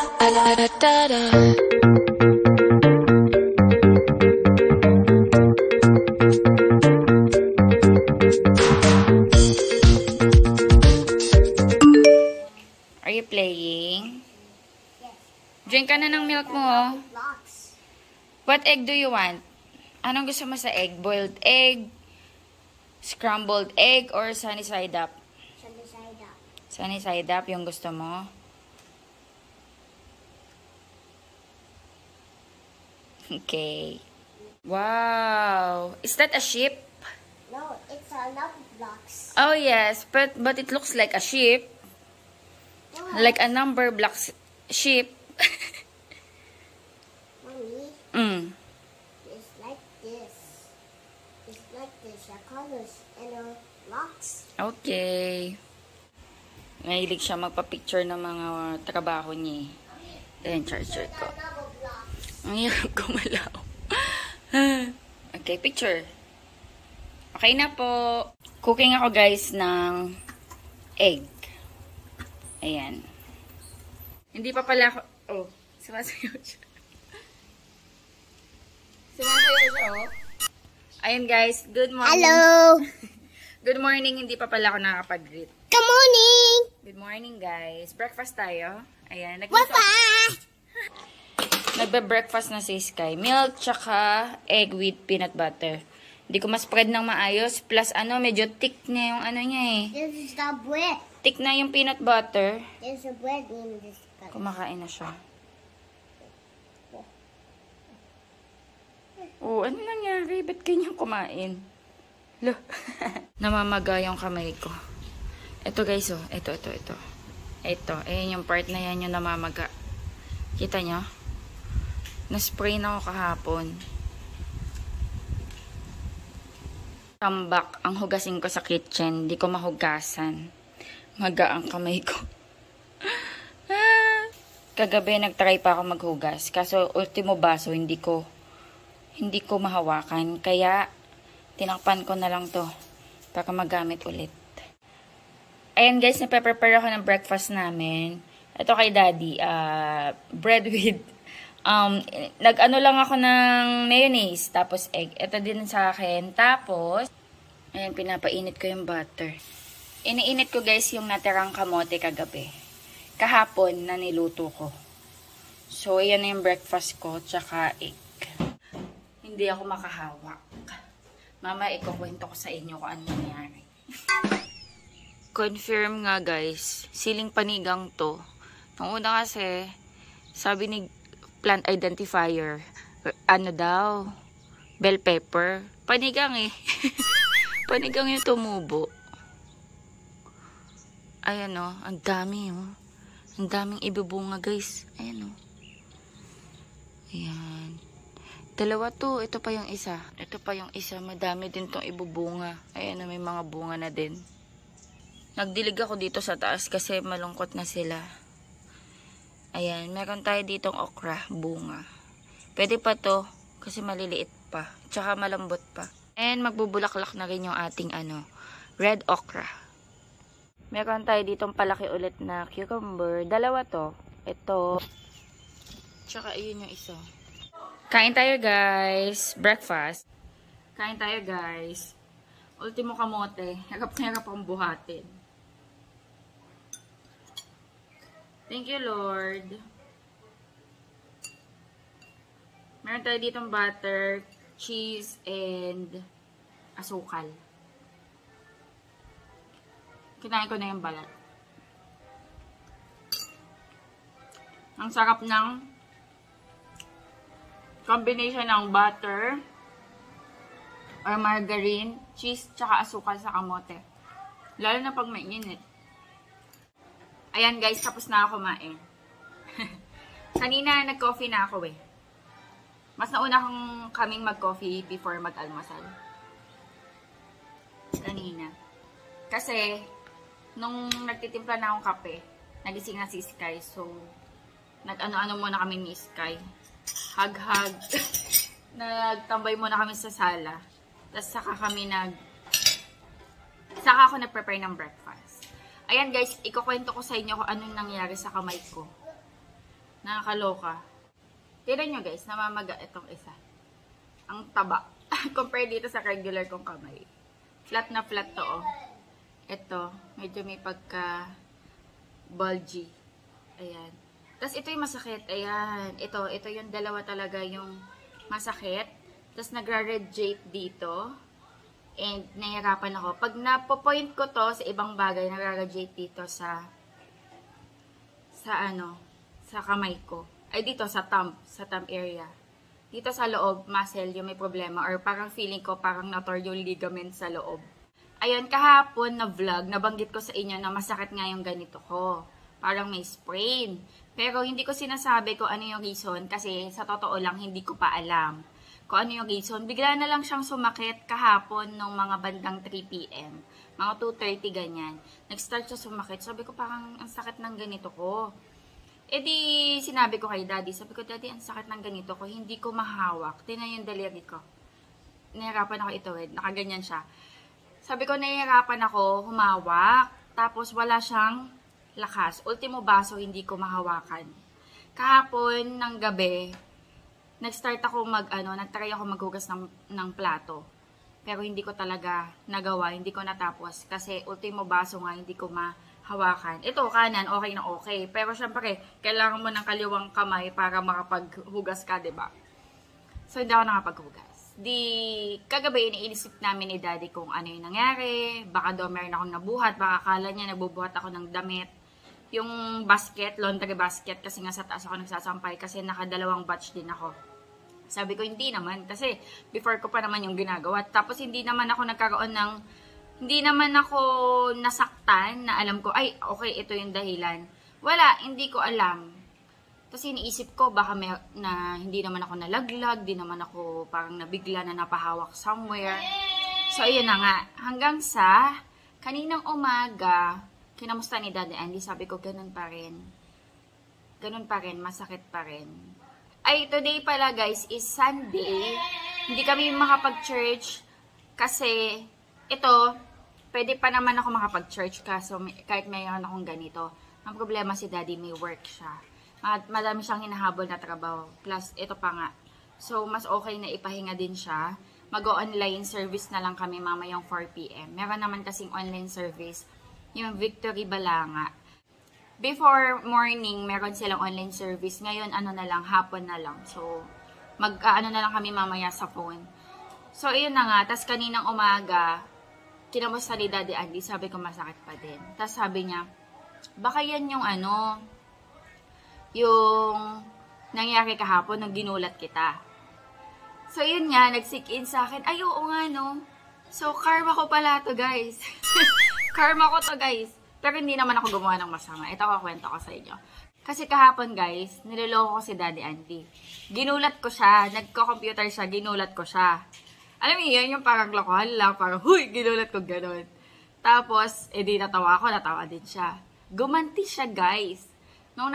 Are you playing? Yes. Drink ka na ng milk mo. What egg do you want? Anong gusto mo sa egg? Boiled egg, scrambled egg, or sunny side up? Sunny side up. Sunny side up yung gusto mo? Okay. Wow. Is that a sheep? No, it's a love blocks. Oh yes, but it looks like a sheep. No. Like a number blocks sheep. Mommy, it's like this. It's like this. The colors and the blocks. Okay. Mahilig siya magpa-picture ng mga trabaho niya. Ayan, charger ko. Ang hirap gumalaw. Okay, picture. Okay na po. Cooking ako guys ng egg. Ayan. Hindi pa pala ako... Oh, sumasayaw siya. Sumasayaw siya, oh. Ayan guys, good morning. Hello. Good morning, hindi pa pala ako nakakapag-greet. Good morning. Good morning guys. Breakfast tayo. Ayan. Breakfast. Nagbe-breakfast na si Sky. Milk tsaka egg with peanut butter. Hindi ko ma-spread ng maayos. Plus medyo thick na yung niya eh. This is the bread. Thick na yung peanut butter. There's a bread in this cup. Kumakain na siya. Oh, ano nangyari? Ba't kanyang kumain? Look. Namamaga yung kamay ko. Ito guys, oh. Ito. Ito. Ayan yung part na yan yung namamaga. Kita nyo? Na-spray na ako kahapon. Tambak ang hugasin ko sa kitchen. Hindi ko mahugasan. Maga ang kamay ko. Kagabi nagtry pa ako maghugas. Kaso ultimo baso hindi ko mahawakan. Kaya tinakpan ko na lang to para magamit ulit. Ayan guys, nape-prepare ako ng breakfast namin. Ito kay Daddy, bread with nag-ano lang ako ng mayonnaise, tapos egg. Ito din sa akin. Tapos, ayan, pinapainit ko yung butter. Iniinit ko guys yung natirang kamote kagabi. Kahapon na niluto ko. So, ayan na yung breakfast ko, tsaka egg. Hindi ako makahawak. Mama, ikukwento ko sa inyo kung ano nangyari. Confirm nga guys, siling panigang to. Nung una kasi, sabi ni plant identifier, daw, bell pepper. Panigang eh. Panigang yung tumubo. Ayan o, ang dami o. Ang daming ibubunga guys. Ayan o. Ayan. Dalawa to, ito pa yung isa. Ito pa yung isa, madami din tong ibubunga. Ayan o, may mga bunga na din. Nagdilig ako dito sa taas kasi malungkot na sila. Ayan, meron tayo ditong okra, bunga. Pwede pa to, kasi maliliit pa. Tsaka malambot pa. And magbubulaklak na rin yung ating red okra. Meron tayo ditong palaki ulit na cucumber. Dalawa to. Ito. Tsaka ayun yung isa. Kain tayo guys. Breakfast. Kain tayo guys. Ultimo kamote. Hirap na hirap akong buhatin. Thank you, Lord. Meron tayo ditong butter, cheese, and asukal. Kinain ko na yung balat. Ang sarap ng combination ng butter or margarine, cheese, tsaka asukal sa kamote. Lalo na pag mainit. Ayan guys, tapos na ako kumain. Kanina nag-coffee na ako eh. Mas nauna kaming mag-coffee before mag-almusal. Kanina. Kasi, nung nagtitimpla na akong kape, nagising na si Sky. So, nag-ano-ano muna kami ni Sky. Hug-hug. Nagtambay muna kami sa sala. Tapos saka ako nag-prepare ng breakfast. Ayan guys, ikukwento ko sa inyo kung anong nangyari sa kamay ko. Nakakaloka. Tignan nyo guys, namamaga itong isa. Ang taba. Compare dito sa regular kong kamay. Flat na flat to, oh. Ito, medyo may pagka bulgy. Ayan. Tapos ito yung masakit. Ayan. Ito yung dalawa talaga yung masakit. Tapos nagra-radiate dito. And nahihirapan ako. Pag napo-point ko to sa ibang bagay, nagra-radiate dito sa kamay ko. Ay, dito sa thumb area. Dito sa loob, muscle yung may problema. Or parang feeling ko, parang nator yung ligament sa loob. Ayun, kahapon na vlog, nabanggit ko sa inyo na masakit nga yung ganito ko. Parang may sprain. Pero hindi ko sinasabi kung ano yung reason kasi sa totoo lang, hindi ko pa alam kung ano yung reason. Bigla na lang siyang sumakit kahapon nung mga bandang 3 p.m. Mga 2:30 ganyan. Nag-start siya sumakit. Sabi ko parang ang sakit ng ganito ko. E di, sinabi ko kay daddy. Sabi ko, daddy, ang sakit ng ganito ko. Hindi ko mahawak. Tingnan yung daliri ko. Nahihirapan ako itawid. Nakaganyan siya. Sabi ko, nahihirapan ako humawak. Tapos wala siyang lakas. Ultimo baso, hindi ko mahawakan. Kahapon ng gabi, nag-start ako nag-try ako maghugas ng plato. Pero hindi ko talaga nagawa, hindi ko natapos. Kasi ultimo baso nga, hindi ko mahawakan. Ito, kanan, okay na okay. Pero syempre, kailangan mo ng kaliwang kamay para makapaghugas ka, diba? So, hindi ako nakapaghugas. Di, kagabi, iniisip namin ni daddy kung ano yung nangyari. Baka daw meron akong nabuhat. Baka akala niya nagbubuhat ako ng damit. Yung basket, laundry basket, kasi nga sa taas ako nagsasampay. Kasi nakadalawang batch din ako. Sabi ko, hindi naman. Kasi before ko pa naman yung ginagawa. Tapos hindi naman ako nagkaroon ng, hindi naman ako nasaktan na alam ko, ay, okay, ito yung dahilan. Wala, hindi ko alam. Tapos iniisip ko, baka hindi naman ako nalaglag, di naman ako parang nabigla na napahawak somewhere. So, ayun na nga. Hanggang sa, kaninang umaga, kinamusta ni Daddy Andy, sabi ko, ganun pa rin. Ganun pa rin, masakit pa rin. Ay, today pala guys, is Sunday. Hindi kami makapag-church kasi ito, pwede pa naman ako makapag-church kahit mayroon akong ganito. Ang problema si Daddy, may work siya. At madami siyang hinahabol na trabaho. Plus, ito pa nga. So, mas okay na ipahinga din siya. Mag-online service na lang kami mamayang 4 p.m. Meron naman kasing online service, yung Victory Balanga. Before morning, meron silang online service. Ngayon, hapon na lang. So, na lang kami mamaya sa phone. So, ayun na nga. Tapos, kaninang umaga, kinamusta ni Daddy Andy, sabi ko masakit pa din. Tapos, sabi niya, baka yan yung yung nangyari kahapon nang ginulat kita. So, yun nga, nag-sick in sa akin. Ay, oo nga, no? So, karma ko pala to, guys. Karma ko to, guys. Pero hindi naman ako gumawa ng masama. Ito kakwento ko sa inyo. Kasi kahapon, guys, niloloko ko si Daddy Andy. Ginulat ko siya. Nagko-computer siya, ginulat ko siya. Alam mo yun, yung parang lokohan lang. Parang, huy, ginulat ko gano'n. Tapos, edi natawa din siya. Gumanti siya, guys. Nung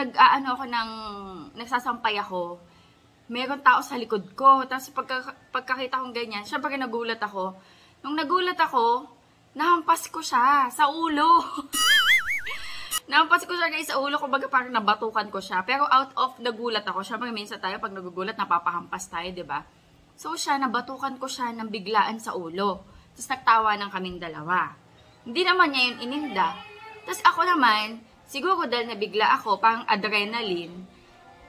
nagsasampay ako, meron tao sa likod ko. Tapos pagkakita kong ganyan, syempre nagulat ako. Nung nagulat ako, nahampas ko siya sa ulo. Nahampas ko siya guys sa ulo, kumbaga parang nabatukan ko siya. Pero out of nagulat ako, syempre minsan tayo pag nagugulat, napapahampas tayo, diba? So siya, nabatukan ko siya ng biglaan sa ulo. Tapos nagtawa ng kaming dalawa. Hindi naman niya yun ininda. Tapos ako naman, siguro dahil nabigla ako, parang adrenaline,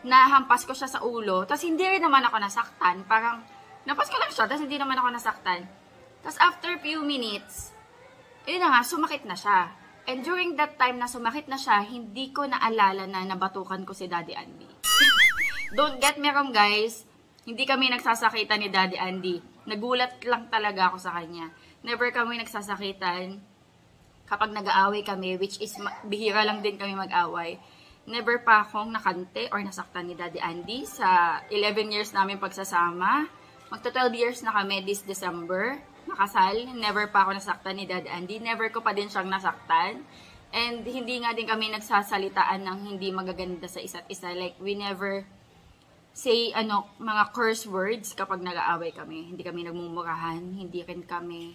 nahampas ko siya sa ulo. Tapos hindi rin naman ako nasaktan. Parang, nampas ko lang siya, tapos hindi naman ako nasaktan. Tapos after few minutes, yun na nga, sumakit na siya. And during that time na sumakit na siya, hindi ko naalala na nabatukan ko si Daddy Andy. Don't get me wrong guys, hindi kami nagsasakitan ni Daddy Andy. Nagulat lang talaga ako sa kanya. Never kami nagsasakitan. Kapag nag-aaway kami, which is bihira lang din kami mag-away, never pa akong nakante or nasaktan ni Daddy Andy sa 11 years namin pagsasama. Magto-12 years na kami this December, nakasal. Never pa ako nasaktan ni Daddy Andy. Never ko pa din siyang nasaktan. And hindi nga din kami nagsasalitaan ng hindi magaganda sa isa't isa. Like, we never say mga curse words kapag nag-aaway kami. Hindi kami nagmumurahan, hindi rin kami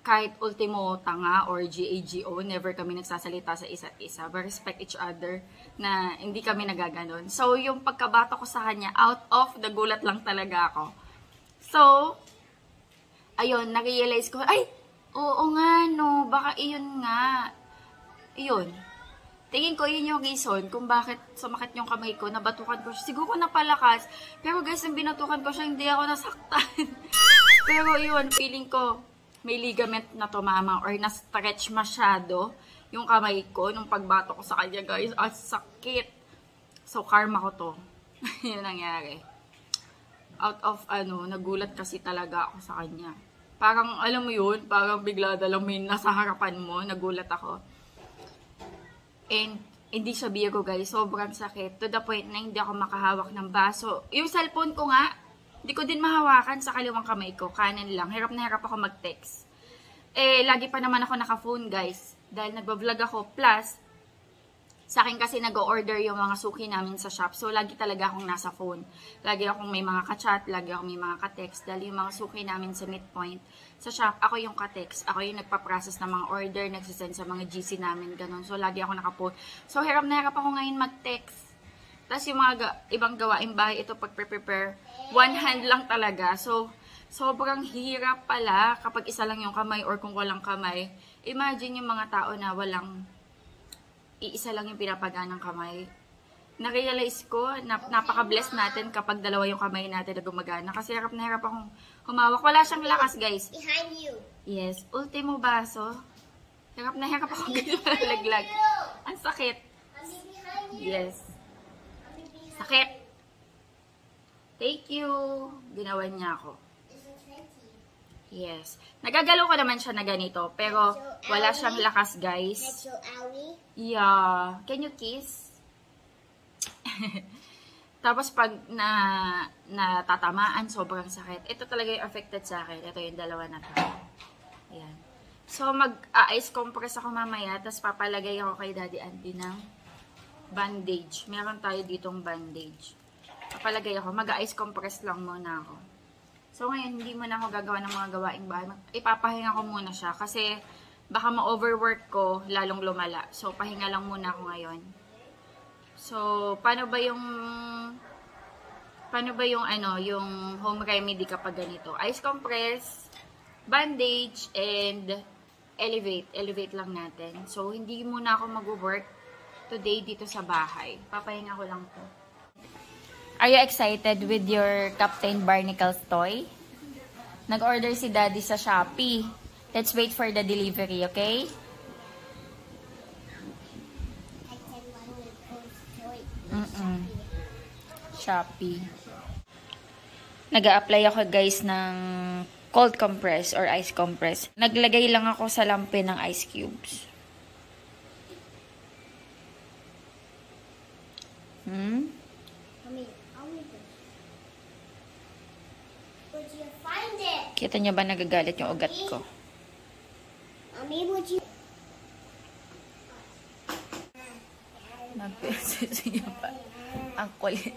kahit ultimo tanga or GAGO, never kami nagsasalita sa isa't isa. We respect each other na hindi kami nagaganon. So, yung pagkabato ko sa kanya, out of the gulat lang talaga ako. So, ayun, na-realize ko, ay, oo nga, no, baka iyon nga. Iyon. Tingin ko yun yung reason kung bakit sumakit yung kamay ko, nabatukan ko siya. Siguro napalakas. Pero guys, yung binatukan ko siya, hindi ako nasaktan. Pero yun, feeling ko, may ligament na tumama or na-stretch masyado yung kamay ko nung pagbato ko sa kanya, guys. Ang sakit. So, karma ko to. Yun nangyari. Out of, nagulat kasi talaga ako sa kanya. Parang, alam mo yun, parang bigla lang may nasa harapan mo, nagulat ako. And, hindi siya biro guys, sobrang sakit. To the point na hindi ako makahawak ng baso. Yung cellphone ko nga, hindi ko din mahawakan sa kaliwang kamay ko, kanan lang. Hirap na hirap ako mag-text. Lagi pa naman ako naka-phone guys, dahil nagbablog ako. Plus, sa akin kasi nag-order yung mga suki namin sa shop. So, lagi talaga akong nasa phone. Lagi akong may mga ka-chat, lagi akong may mga ka-text. Dahil yung mga suki namin sa midpoint, sa shop, ako yung ka-text. Ako yung nagpa-process ng mga order, nagsisend sa mga GC namin, ganun. So, lagi ako naka-phone. So, hirap na hirap ako ngayon mag-text. Tapos yung mga ibang gawaing bahay, ito pag-prepare, one hand lang talaga. So, sobrang hirap pala kapag isa lang yung kamay or kung walang kamay. Imagine yung mga tao na walang iisa lang yung pinapagaan ng kamay. Na-realize ko, napaka-bless natin kapag dalawa yung kamay natin na gumagana. Kasi harap na harap akong humawak. Wala siyang lakas, guys. Behind you. Yes. Ultimo baso. Harap na harap akong laglag. Ang sakit. Yes. Sakit. Thank you. Ginawan niya ako. Yes. Nagagalaw ko naman siya na ganito. Pero wala siyang lakas, guys. Yeah. Can you kiss? Tapos pag natatamaan, sobrang sakit. Ito talaga yung affected sa akin. Ito yung dalawa na to. Ayan. So, mag-ice compress ako mamaya. Tapos papalagay ako kay Daddy Andy ng bandage. Meron tayo ditong bandage. Papalagay ako. Mag-ice compress lang muna ako. So, ngayon, hindi muna ako gagawa ng mga gawaing bahay. Ipapahinga ko muna siya kasi baka ma-overwork ko, lalong lumala. So, pahinga lang muna ako ngayon. So, paano ba yung yung home remedy kapag ganito? Ice compress, bandage, and elevate. Elevate lang natin. So, hindi muna ako mag-work today dito sa bahay. Papahinga ko lang to. Are you excited with your Captain Barnacles toy? Nag-order si Daddy sa Shopee. Let's wait for the delivery, okay? Shopee. Nag-a-apply ako guys ng cold compress or ice compress. Naglagay lang ako sa lampe ng ice cubes. Kita niyo ba nagagalit yung ugat ko? Nag-message niya pa. Ang kulit.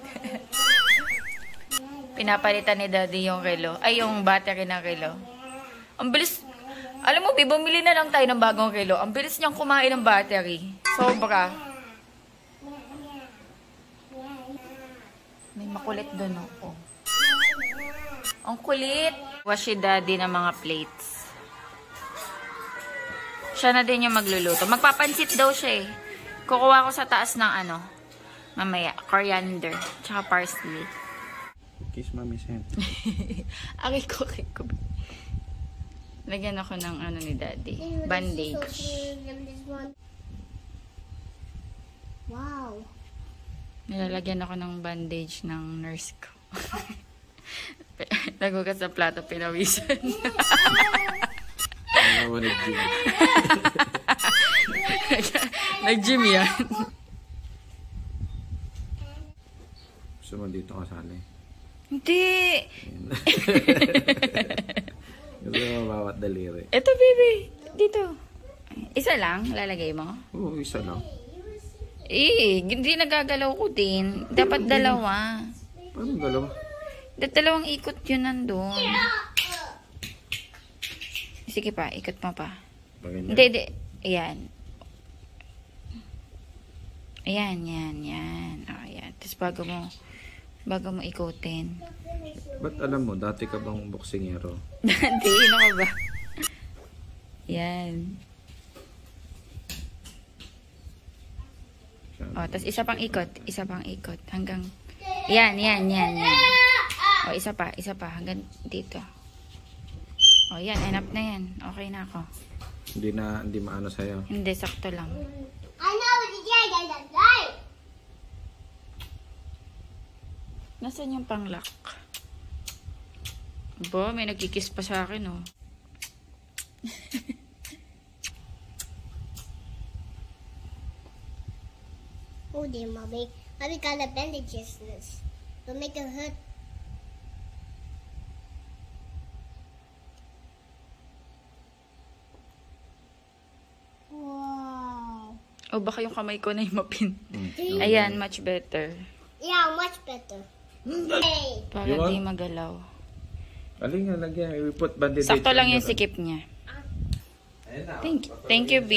Pinapalitan ni Daddy yung relo. Ay, yung battery ng relo. Ang bilis. Alam mo, bumili na lang tayo ng bagong relo. Ang bilis niyang kumain ng battery. Sobra. May makulit doon, oh. Ang kulit. Wash si Daddy ng mga plates. Siya na din yung magluluto. Magpapansit daw siya eh. Kukuha ko sa taas ng mamaya, coriander, tsaka parsley. Kiss mommy's hand. Aray ko. Lagyan ako ng ni Daddy. Bandage. Wow. Nilalagyan ako ng bandage ng nurse ko. Nagugat sa plato, pinawisan. Nag-gym yan. Gusto mo dito kasali? Hindi. Gusto mo bawat daliri? Ito, baby. Dito. Isa lang, lalagay mo? Oo, isa lang. Hindi nagagalaw ko din. Dapat dalawa. Paano dalawa? Dalawang ikot yun nandun. Sige pa, ikot mo pa. Ganyan. Hindi. Ayan. Ayan, yan. O, ayan. Tapos bago mo ikutin. Ba't alam mo, dati ka bang boksingero? Dati, ano ka ba? Yan. O, tapos isa pang ikot. Hanggang, yan. O, isa pa, hanggang dito. O, yan, enough na yan. Okay na ako. Hindi maano sa'yo. Hindi, sakto lang. I know what you guys like. Nasaan yung pang-lock? Bo, may nagkikiss pa sa akin, oh. Oh dear, mommy. Mommy got a bandages this. Don't make it hurt. Wow. O, baka yung kamay ko na yung mapin. Mm. Ayan, much better. Yeah, much better. Hey. Para You want? di magalaw. Aling nga, lagyan. We put bandage. Sakto lang yung sikip niya. Thank you, B.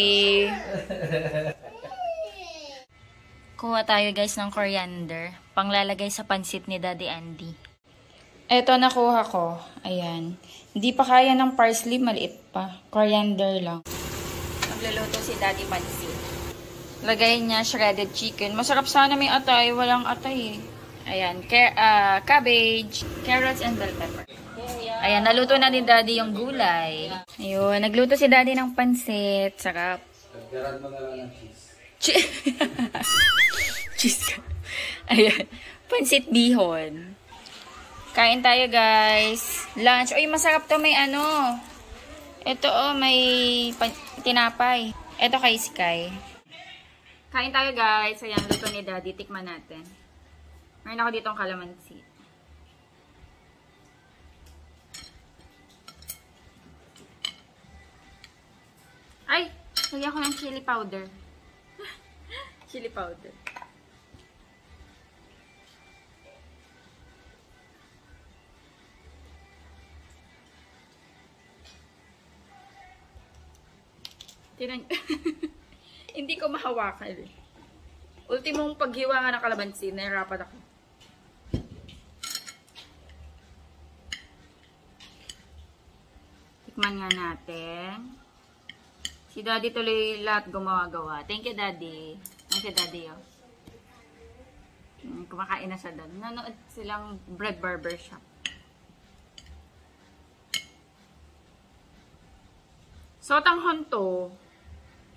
Kuha tayo guys ng coriander. Panglalagay sa pansit ni Daddy Andy. Eto, nakuha ko. Ayan. Hindi pa kaya ng parsley, maliit pa. Coriander lang. Magluluto si Daddy pansit. Lagay niya shredded chicken. Masarap sana may atay. Walang atay eh. Ayan. Cabbage, carrots, and bell pepper. Ayan, naluto na ni Daddy yung gulay. Ayun, nagluto si Daddy ng pansit. Sarap. Nagdarad mo na lang ng cheese. Cheese ka. Ayan. Pansit bihon. Kain tayo, guys. Lunch. Uy, masarap to. May ano. Ito, may tinapay. Ito kay Sky. Kain tayo, guys. Ayan, luto ni Daddy. Tikman natin. Mayroon ako ditong kalamansi. Ay! Lagyan ko ng chili powder. Chili powder. Tinan hindi ko mahawakan eh. Ultimong paghiwa nga ng kalamansi, nahirapan ako. Tikman nga natin. Si Daddy tuloy lahat gumawa-gawa. Thank you, Daddy. Thank you, Daddy. Oh. Kumakain na siya doon. Nanood silang bread barber shop. Sotanghon to.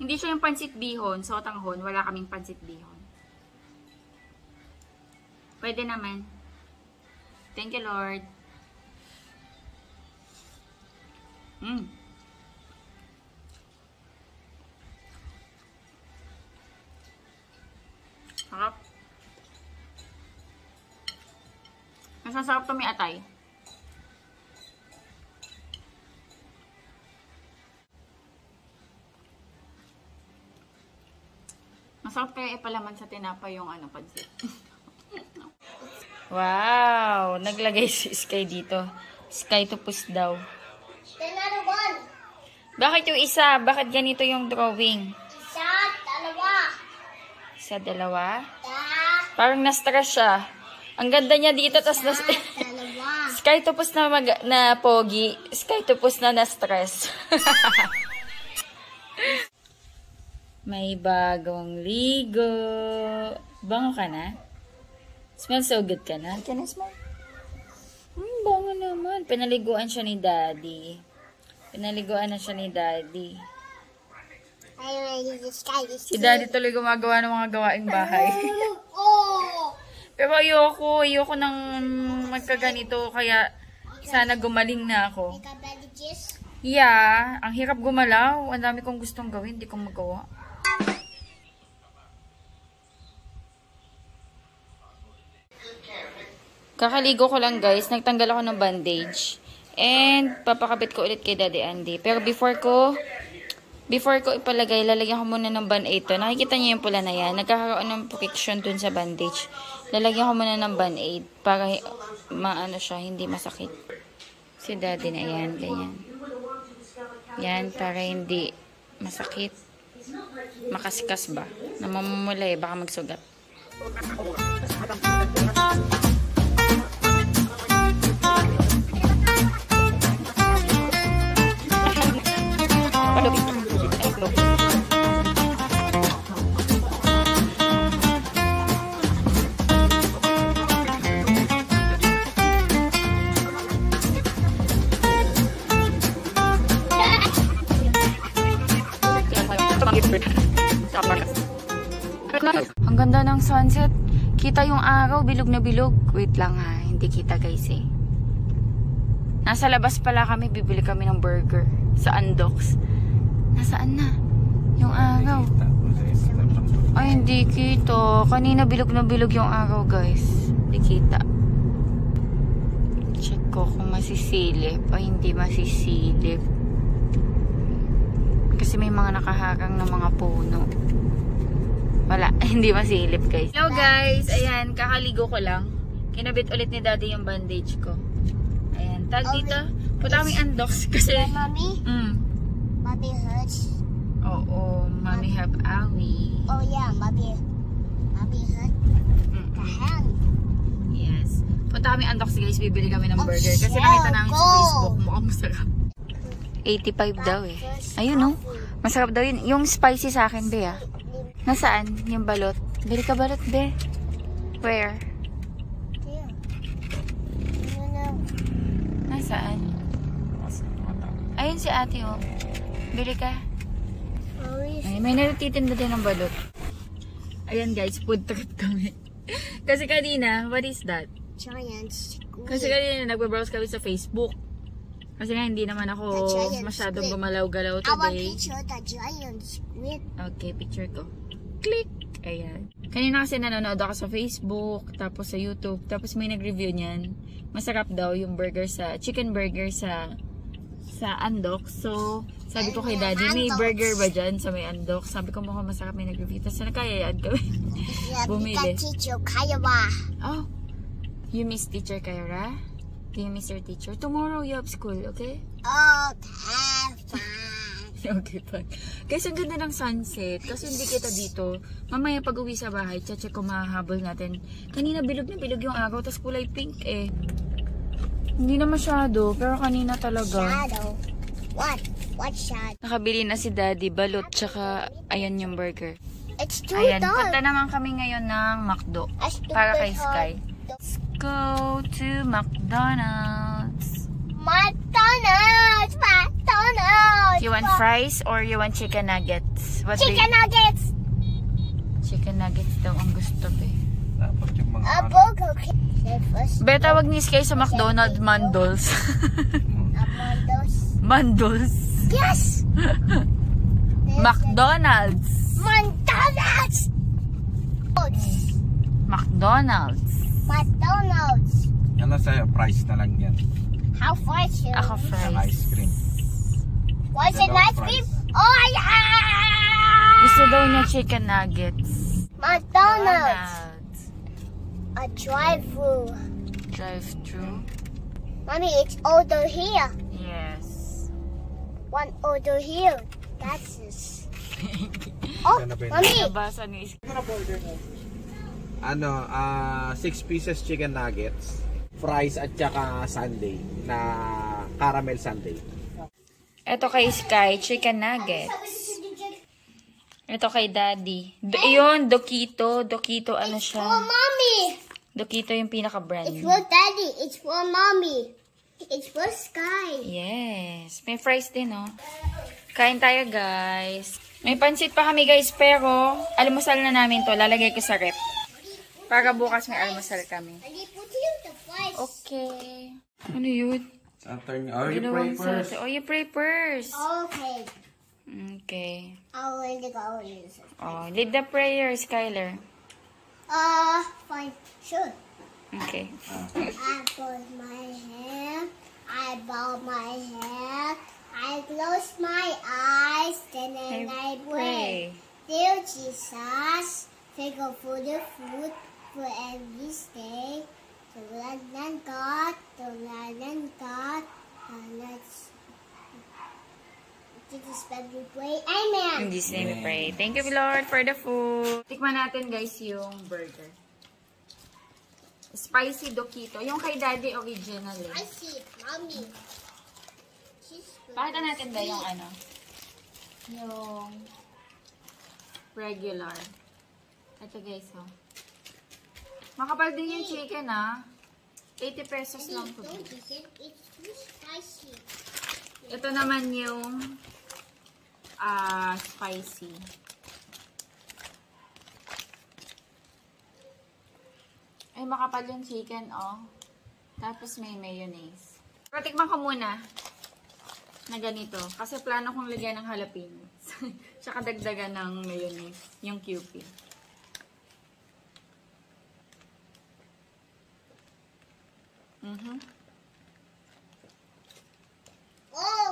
Hindi siya yung pansit bihon. Sotanghon. Wala kaming pansit bihon. Pwede naman. Thank you, Lord. Sarap. Mas masarap to may atay. Masarap kaya ipalaman sa tinapay yung ano, pansit. Wow! Naglagay si Sky dito. Sky to push daw. Another one. Bakit yung isa? Bakit ganito yung drawing? Isa, dalawa. Sa dalawa? Da, Parang na-stress siya. Ang ganda niya dito, tas dalawa. Sky tupos na pogi. Sky tupos na na-stress. May bagong ligo. Bango ka na? Smell so good ka na? Can I smell? Bango naman. Pinaliguan siya ni Daddy. Pinaliguan na siya ni Daddy. Si Daddy tuloy gumagawa ng mga gawaing bahay. Oh! Pero ayoko nang magkaganito, kaya sana gumaling na ako. Make up bandages. Yeah, ang hirap gumalaw. Ang dami kong gustong gawin, hindi ko magawa. Kakaligo ko lang guys, nagtanggal ako ng bandage. And papakabit ko ulit kay Daddy Andy. Pero before ko ipalagay, lalagyan ko muna ng band-aid to. Nakikita niyo yung pula na yan. Nagkakaroon ng friction dun sa bandage. Lalagyan ko muna ng band-aid para maano siya, hindi masakit. Si Daddy na yan, ganyan. Yan, para hindi masakit. Makaskas ba? Namamumula baka magsugat. Ang ganda ng sunset. Kita yung araw, bilog na bilog. Wait lang ha, hindi kita guys eh. Nasa labas pala kami, bibili kami ng burger sa Andox. Nasaan na? Yung araw. Ay, hindi kita. Kanina bilog na bilog yung araw guys. Hindi kita. Check ko kung masisilip. Ay, hindi masisilip. Kasi may mga nakaharang na mga puno. Wala, hindi masilip guys. Hello guys, ayan, kakaligo ko lang. Kinabit ulit ni daddy yung bandage ko. Ayan, tag dito. Punta kaming Andox kasi... Mommy? Mommy hurts. Oo, mommy have awi. Oh yeah, mommy hurt the hand. Yes. Punta kaming Andox guys, bibili kami ng burger. Kasi nakita namin sa Facebook, mukhang masarap. 85 daw eh. Ayun no, masarap daw yun. Yung spicy sa akin, be ah. Nasaan yung balot? Bili ka balot, be. Where? Here. No. Nasaan? Ayun si ate, oh. Bili ka. Ay, may natitinda din ng balot. Ayan guys, food trip kami. Kasi kanina, what is that? Giant squid. Kasi kanina, nagbabrowse kami sa Facebook. Kasi nga, hindi naman ako masyadong gumalaw-galaw Our today. picture, the giant squid. Okay, picture ko. Click! Ayan. Kanina kasi nanonood ako sa Facebook, tapos sa YouTube, tapos may nag-review niyan. Masarap daw yung burger chicken burger sa Andox. So, sabi ko kay daddy, may burger ba dyan sa may Andox? Sabi ko mukhang masarap, may nag-review. Tapos nakayayaan kami. Bumili. Teacher Kayawa. Oh, you miss teacher Kyra? Do you miss your teacher? Tomorrow you have school, okay? Okay, fine. Okay, fine. Guys, ang ganda ng sunset. Kasi hindi kita dito. Mamaya pag uwi sa bahay, check kung mahahabol natin. Kanina bilog na bilog yung araw, tapos kulay pink eh. Hindi na masyado, pero kanina talaga. Shadow. What? What shadow? Nakabili na si daddy, balot, tsaka ayan yung burger. It's too Ayan, dark. punta naman kami ngayon ng McDo. Para kay Sky. Let's go to McDonald's. McDonald's. You want fries or you want chicken nuggets? What do Chicken nuggets. Chicken nuggets daw ang gusto be. Dapat yung mga A burger. Say first. Be, tawag ni Sky sa McDonald's Mandols. Amandos. Mandols. Yes. McDonald's. McDonald's. McDonald's. McDonald's. Ano sa'yo? Price na lang yan. How fast you? Ako Ang fries. ice cream. What's it Dalawang ice cream? fries. Oh yeah! Gusto daw niya chicken nuggets. McDonald's. A drive-through. Drive-thru. Mommy, it's order here. Yes. One order here. That's it. Oh, Mommy. Nabasa ni Sky. Ano, 6 pieces chicken nuggets, fries at saka sundae na caramel sundae. Ito kay Sky, chicken nuggets. Ito kay Daddy. Yun, Dokito. Dokito, ano For siya? Mommy. Dokito yung pinaka-brand. It's for Daddy. It's for Mommy. It's for Sky. Yes. May fries din, oh. Kain tayo, guys. May pansit pa kami, guys, pero almusal na namin to. Lalagay ko sa rep. Para bukas may almusal kami. And you put in the fries. Okay. Ano yun? Oh, you Ginawa pray mo sa first. ate. Oh, you pray first. Okay. Okay. I'll let it go. Use it. Oh, lead the prayer, Skylar. Fine. Sure. Okay. I put my hair. I bow my hair. I close my eyes. Then I pray. Dear Jesus, thank you for the food for every day. To land and God, to land and God, and let's Jesus name we pray. Amen. In Jesus' name we pray. Thank you, Lord, for the food. Tikman natin, guys, yung burger. Spicy Dokito. Yung kay Daddy original eh. I see it, Mommy. Pakita natin ba yung ano? Yung regular. Ito guys, oh. Makapal din yung chicken, ah. 80 pesos lang po. Don't eat it. It's too spicy. Ito naman yung spicy. Ay, makapal yung chicken, oh. Tapos may mayonnaise. Pero tikman ko muna na ganito. Kasi plano kong lagyan ng jalapeno. Tsaka dagdagan ng mayonnaise. Yung Kewpie. Oh,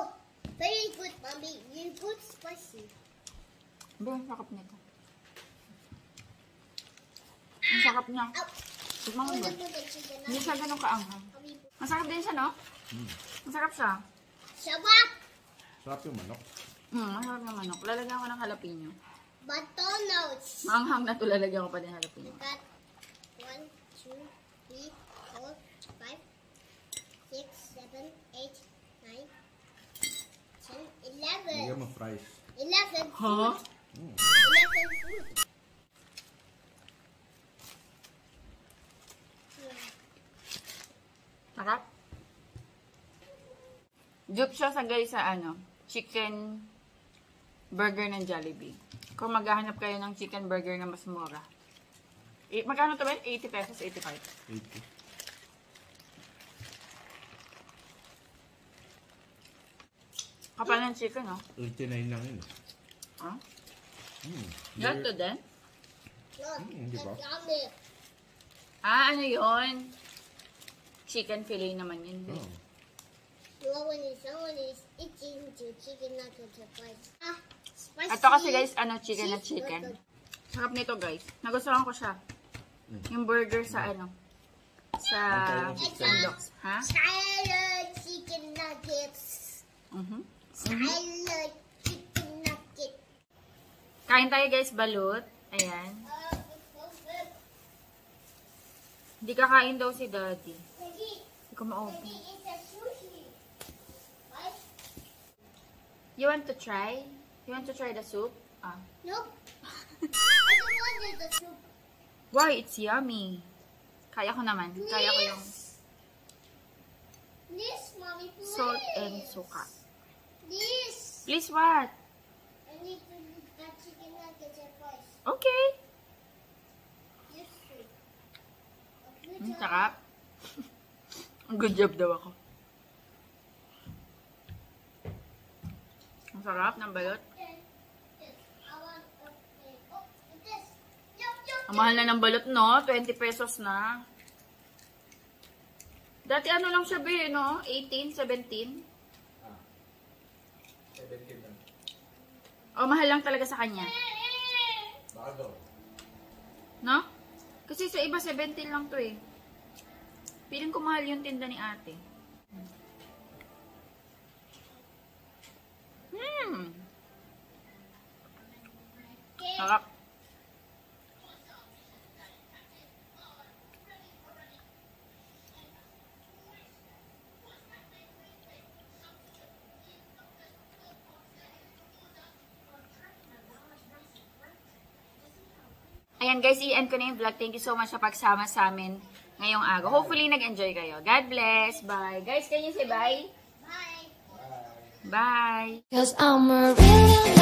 very good, Mommy. You put spicy. Ba, ang sakap nito. Ang sakap niya. Tikman mo ba? Hindi siya ganun kaanghang. Masarap din siya, no? Masarap siya. Shabak! Sarap yung manok. Masarap ng manok. Lalagyan ko ng jalapeno. McDonald's. Maanghang na to, lalagyan ko pa din jalapeno. Got 1, 2, 3, 4, 5, 6, 7, 8, 9, 10, 11. Bigyan mo fries. 11 Huh? food. 11 food. Sarap. Dupe siya sa guys sa ano, chicken burger ng Jollibee. Kung maghahanap kayo ng chicken burger na mas mura. Magkano to ba? 80 pesos, 85. 80. Kapal ng chicken, no? 89 lang yun. Huh? Very- Ganito din? Look, di ba? it's yummy. Ano yun? Chicken fillet naman yun. Oh. You know when someone is eating the chicken nuggets at first. Spicy. Ito kasi guys, chicken na cheese chicken. nugget. Sarap nito guys. Nagustuhan ko siya. Yung burger sa sa sandbox. Ha? Silent chicken nuggets. Silent chicken nuggets. Kain tayo guys, balut. Ayan. Hindi kakain daw si Daddy. Hindi ko ma-open. It's a sushi. What? You want to try? You want to try the soup? Nope. I don't want the soup. Why? It's yummy. Kaya ko naman. Kaya ko yung This, Mommy, please. salt and suka. This. Please what? I need to eat that chicken nuggets at first. Okay. This soup. Sarap. Good job daw ako. Ang sarap ng balot. Ang mahal na ng balot, no? 20 pesos na. Dati ano lang siya, be, no? 18, 17? 17 lang. O, mahal lang talaga sa kanya. Bago. No? Kasi sa iba, 17 lang to eh. Piling ko mahal yung tinda ni ate. Sarap. Ayan guys, i-end ko na yung vlog. Thank you so much sa pagsama sa amin ngayong araw. Hopefully nag-enjoy kayo. God bless. Bye. Guys, can you say bye? Bye. Bye. 'Cause I'm a real